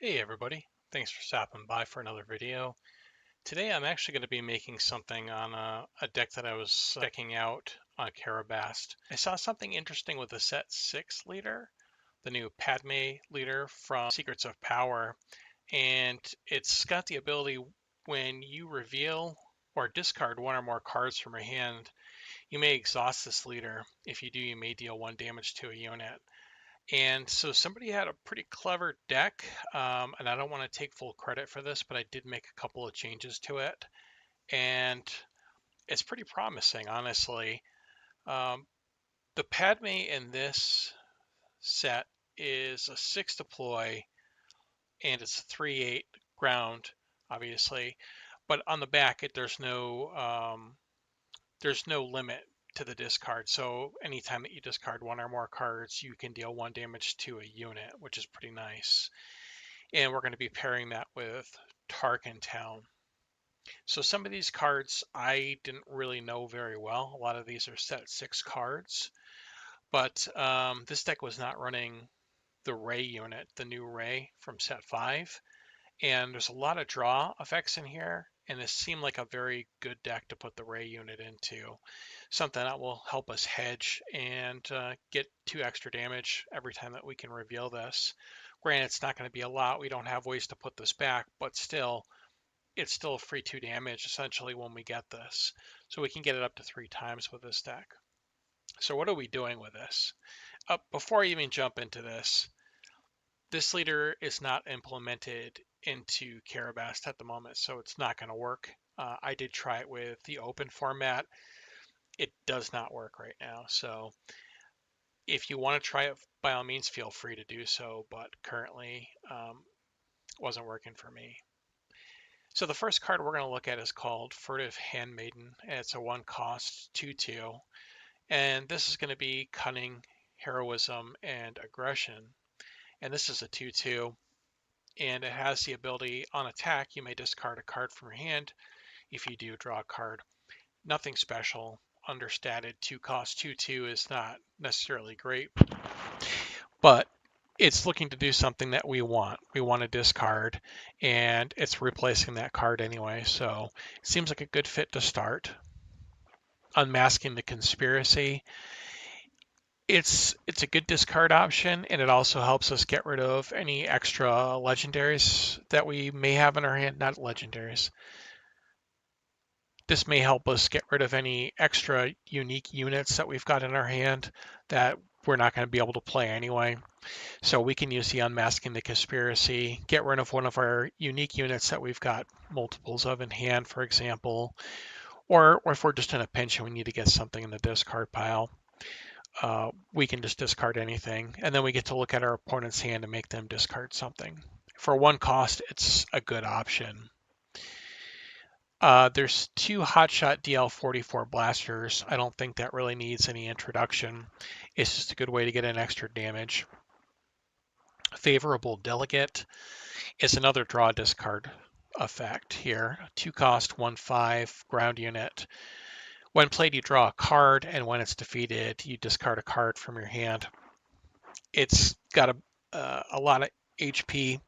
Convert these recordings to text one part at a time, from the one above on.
Hey everybody, thanks for stopping by for another video. Today I'm actually going to be making something on a deck that I was checking out on Carabast. I saw something interesting with the Set 6 leader, the new Padme leader from Secrets of Power, and it's got the ability when you reveal or discard one or more cards from your hand, you may exhaust this leader. If you do, you may deal 1 damage to a unit. And so somebody had a pretty clever deck, and I don't want to take full credit for this, but I did make a couple of changes to it, and it's pretty promising, honestly. Um, the Padme in this set is a 6 deploy, and it's a 3/8 ground, obviously. But on the back, there's no limit to the discard. So anytime that you discard 1 or more cards, you can deal 1 damage to a unit, which is pretty nice. And we're going to be pairing that with Tarkin Town. So some of these cards I didn't really know very well. A lot of these are Set 6 cards, but this deck was not running the Ray unit, the new Ray from Set 5. And there's a lot of draw effects in here, and this seemed like a very good deck to put the Ray unit into. Something that will help us hedge and get 2 extra damage every time that we can reveal this. Granted, it's not going to be a lot. We don't have ways to put this back, but still, it's still a free 2 damage essentially when we get this. So we can get it up to 3 times with this deck. So what are we doing with this? Before I even jump into this leader is not implemented into Carabast at the moment, so it's not going to work. I did try it with the open format. It does not work right now. So if you want to try it, by all means, feel free to do so, but currently wasn't working for me. So the first card we're going to look at is called Furtive Handmaiden. It's a 1 cost 2/2, and this is going to be Cunning, Heroism, and Aggression. And this is a 2/2. And it has the ability on attack, you may discard a card from your hand. If you do, draw a card. Nothing special. Understated 2 cost 2/2 is not necessarily great, but it's looking to do something that we want. We want to discard, and it's replacing that card anyway. So it seems like a good fit to start. Unmasking the Conspiracy. It's a good discard option, and it also helps us get rid of any extra legendaries that we may have in our hand. Not legendaries. This may help us get rid of any extra unique units that we've got in our hand that we're not going to be able to play anyway. So we can use the Unmasking the Conspiracy, get rid of one of our unique units that we've got multiples of in hand, for example, or if we're just in a pinch and we need to get something in the discard pile. We can just discard anything, and then we get to look at our opponent's hand and make them discard something. For 1 cost, it's a good option. There's 2 Hotshot DL44 blasters. I don't think that really needs any introduction. It's just a good way to get an extra damage. Favorable Delegate is another draw discard effect here. 2 cost 1/5 ground unit. When played, you draw a card, and when it's defeated, you discard a card from your hand. It's got a lot of HP.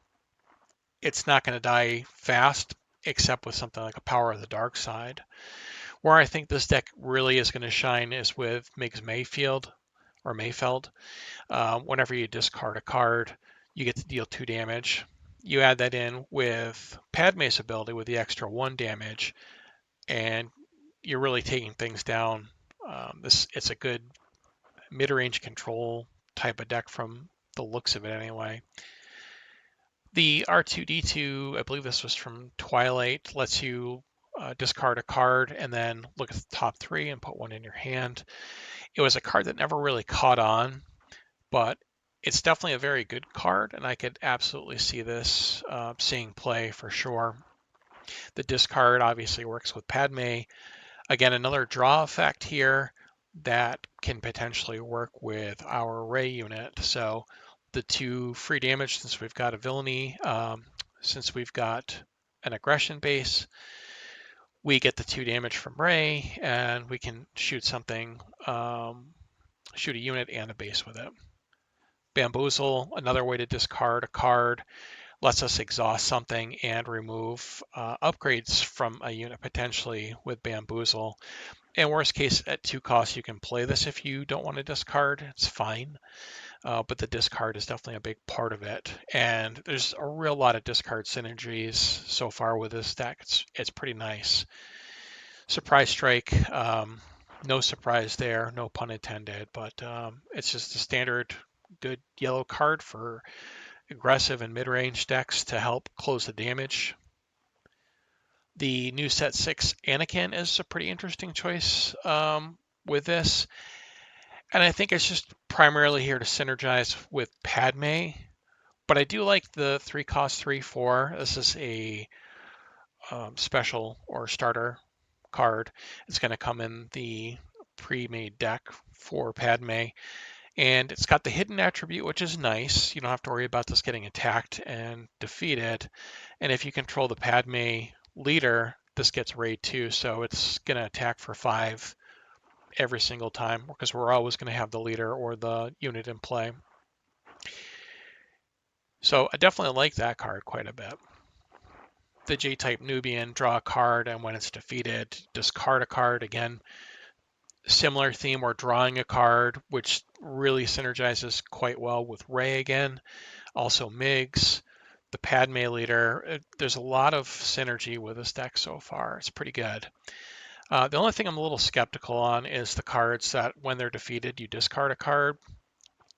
It's not going to die fast, except with something like a Power of the Dark Side. Where I think this deck really is going to shine is with Migs Mayfeld. Whenever you discard a card, you get to deal 2 damage. You add that in with Padme's ability with the extra 1 damage, and you're really taking things down. It's a good mid-range control type of deck from the looks of it anyway. The R2-D2, I believe this was from Twilight, lets you discard a card and then look at the top 3 and put 1 in your hand. It was a card that never really caught on, but it's definitely a very good card, and I could absolutely see this seeing play for sure. The discard obviously works with Padme. Again, another draw effect here that can potentially work with our Ray unit. So the 2 free damage, since we've got a villainy, since we've got an aggression base, we get the 2 damage from Ray, and we can shoot something, shoot a unit and a base with it. Bamboozle, another way to discard a card. lets us exhaust something and remove upgrades from a unit potentially with Bamboozle. And worst case, at 2 costs, you can play this if you don't want to discard. It's fine. But the discard is definitely a big part of it. And there's a real lot of discard synergies so far with this deck. It's pretty nice. Surprise Strike, no surprise there, no pun intended, but it's just a standard good yellow card for aggressive and mid-range decks to help close the damage. The new Set 6 Anakin is a pretty interesting choice with this. And I think it's just primarily here to synergize with Padme. But I do like the 3 cost 3/4. This is a special or starter card. It's going to come in the pre-made deck for Padme. And it's got the hidden attribute, which is nice. You don't have to worry about this getting attacked and defeated. And if you control the Padme leader, this gets raid too. So it's going to attack for 5 every single time because we're always going to have the leader or the unit in play. So I definitely like that card quite a bit. The J-type Nubian, draw a card, and when it's defeated, discard a card. Again, similar theme, we're drawing a card, which really synergizes quite well with Rey again. Also Migs, the Padme leader. There's a lot of synergy with this deck so far. It's pretty good. The only thing I'm a little skeptical on is the cards that when they're defeated, you discard a card.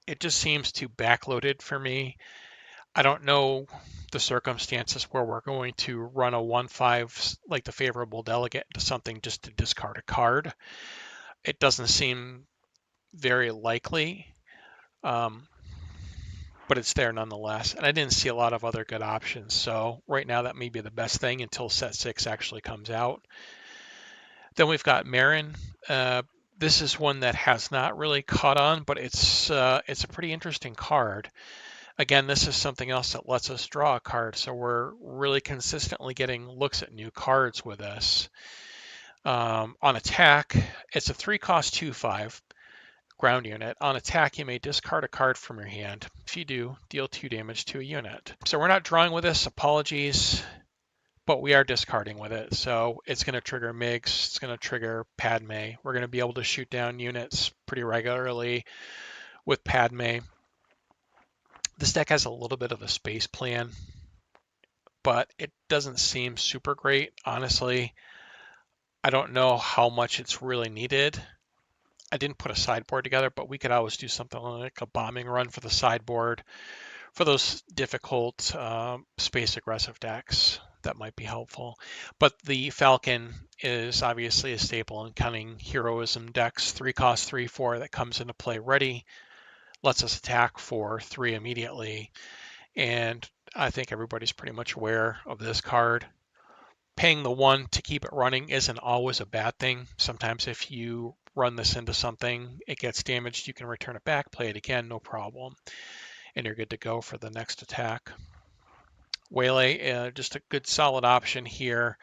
It just seems too backloaded for me. I don't know the circumstances where we're going to run a 1/5 like the favorable delegate to something just to discard a card. It doesn't seem very likely, but it's there nonetheless. And I didn't see a lot of other good options. So right now that may be the best thing until Set 6 actually comes out. Then we've got Marin. This is one that has not really caught on, but it's a pretty interesting card. Again, this is something else that lets us draw a card, so we're really consistently getting looks at new cards with this. On attack, it's a 3 cost 2/5 ground unit. On attack, you may discard a card from your hand. If you do, deal 2 damage to a unit. So we're not drawing with this, apologies, but we are discarding with it. So it's going to trigger Migs, it's going to trigger Padme. We're going to be able to shoot down units pretty regularly with Padme. This deck has a little bit of a space plan, but it doesn't seem super great, honestly. I don't know how much it's really needed. I didn't put a sideboard together, but we could always do something like a bombing run for the sideboard for those difficult space aggressive decks. That might be helpful. But the Falcon is obviously a staple in cunning heroism decks. 3 cost 3/4 that comes into play ready, lets us attack for 3 immediately. And I think everybody's pretty much aware of this card. Paying the 1 to keep it running isn't always a bad thing. Sometimes if you run this into something, it gets damaged, you can return it back, play it again, no problem. And you're good to go for the next attack. Waylay, just a good solid option here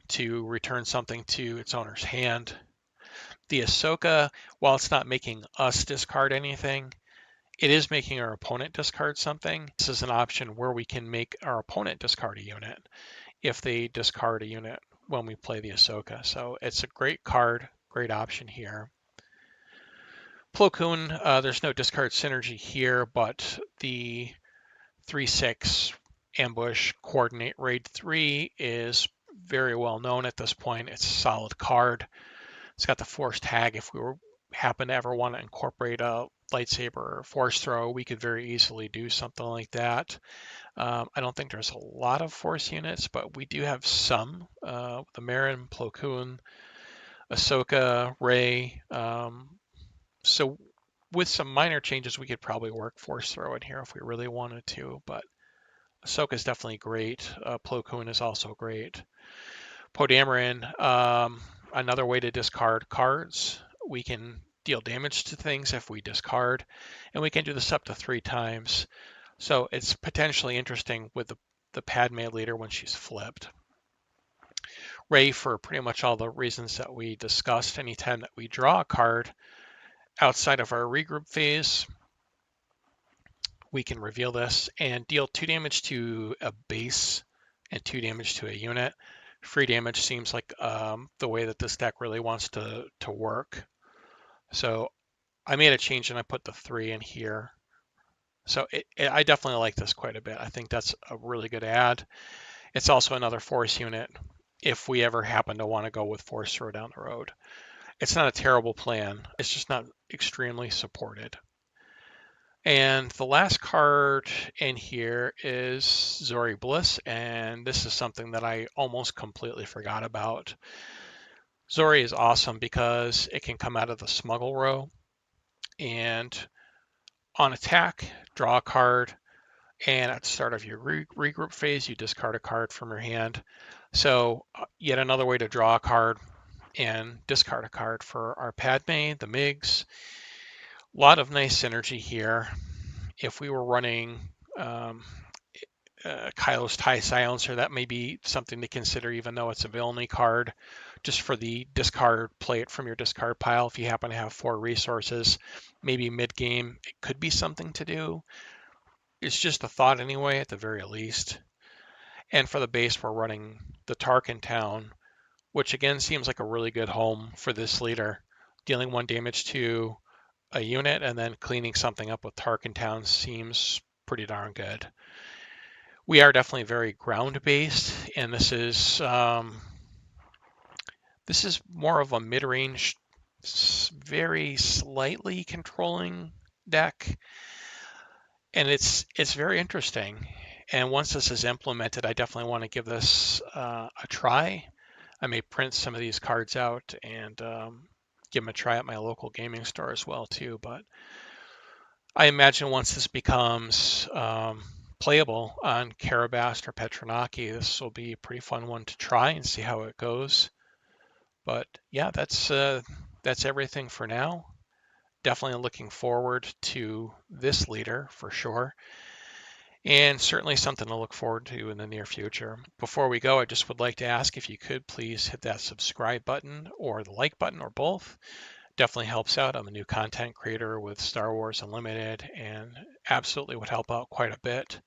to return something to its owner's hand. The Ahsoka, while it's not making us discard anything, it is making our opponent discard something. This is an option where we can make our opponent discard a unit if they discard a unit when we play the Ahsoka. So it's a great card, great option here. Plo Koon, there's no discard synergy here, but the 3/6 ambush coordinate raid 3 is very well known at this point. It's a solid card. It's got the force tag. If we happen to ever want to incorporate a lightsaber or force throw, we could very easily do something like that. I don't think there's a lot of force units, but we do have some. The Marin, Plo Koon, Ahsoka, Rey. So with some minor changes, we could probably work force throw in here if we really wanted to, but Ahsoka is definitely great. Plo Koon is also great. Poe Dameron, another way to discard cards. We can deal damage to things if we discard, and we can do this up to 3 times. So it's potentially interesting with the Padme leader when she's flipped. Rey, for pretty much all the reasons that we discussed, anytime that we draw a card outside of our regroup phase, we can reveal this and deal 2 damage to a base and 2 damage to a unit. Free damage seems like the way that this deck really wants to work. So I made a change and I put the 3 in here. So I definitely like this quite a bit. I think that's a really good add. It's also another force unit if we ever happen to want to go with force throw down the road. It's not a terrible plan. It's just not extremely supported. And the last card in here is Zori Bliss, and this is something that I almost completely forgot about. Zori is awesome because it can come out of the smuggle row, and on attack, draw a card, and at the start of your regroup phase, you discard a card from your hand. So yet another way to draw a card and discard a card for our Padme, the Migs. A lot of nice synergy here. If we were running Kylo's TIE Silencer, that may be something to consider, even though it's a villainy card. Just for the discard, play it from your discard pile. If you happen to have 4 resources, maybe mid-game, it could be something to do. It's just a thought anyway, at the very least. And for the base, we're running the Tarkin Town, which again seems like a really good home for this leader. Dealing 1 damage to a unit and then cleaning something up with Tarkin Town seems pretty darn good. We are definitely very ground-based, and this is more of a mid-range, very slightly controlling deck, and it's very interesting. And once this is implemented, I definitely want to give this a try. I may print some of these cards out and give them a try at my local gaming store as well too. But I imagine once this becomes playable on Karabast or Petronaki, this will be a pretty fun one to try and see how it goes. But yeah, that's everything for now. Definitely looking forward to this leader for sure, and certainly something to look forward to in the near future. Before we go, I just would like to ask if you could please hit that subscribe button or the like button or both. Definitely helps out. I'm a new content creator with Star Wars Unlimited and absolutely would help out quite a bit.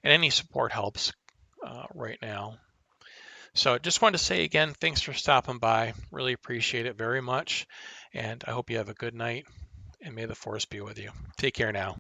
And any support helps right now. So just wanted to say again, thanks for stopping by. Really appreciate it very much. And I hope you have a good night and may the force be with you. Take care now.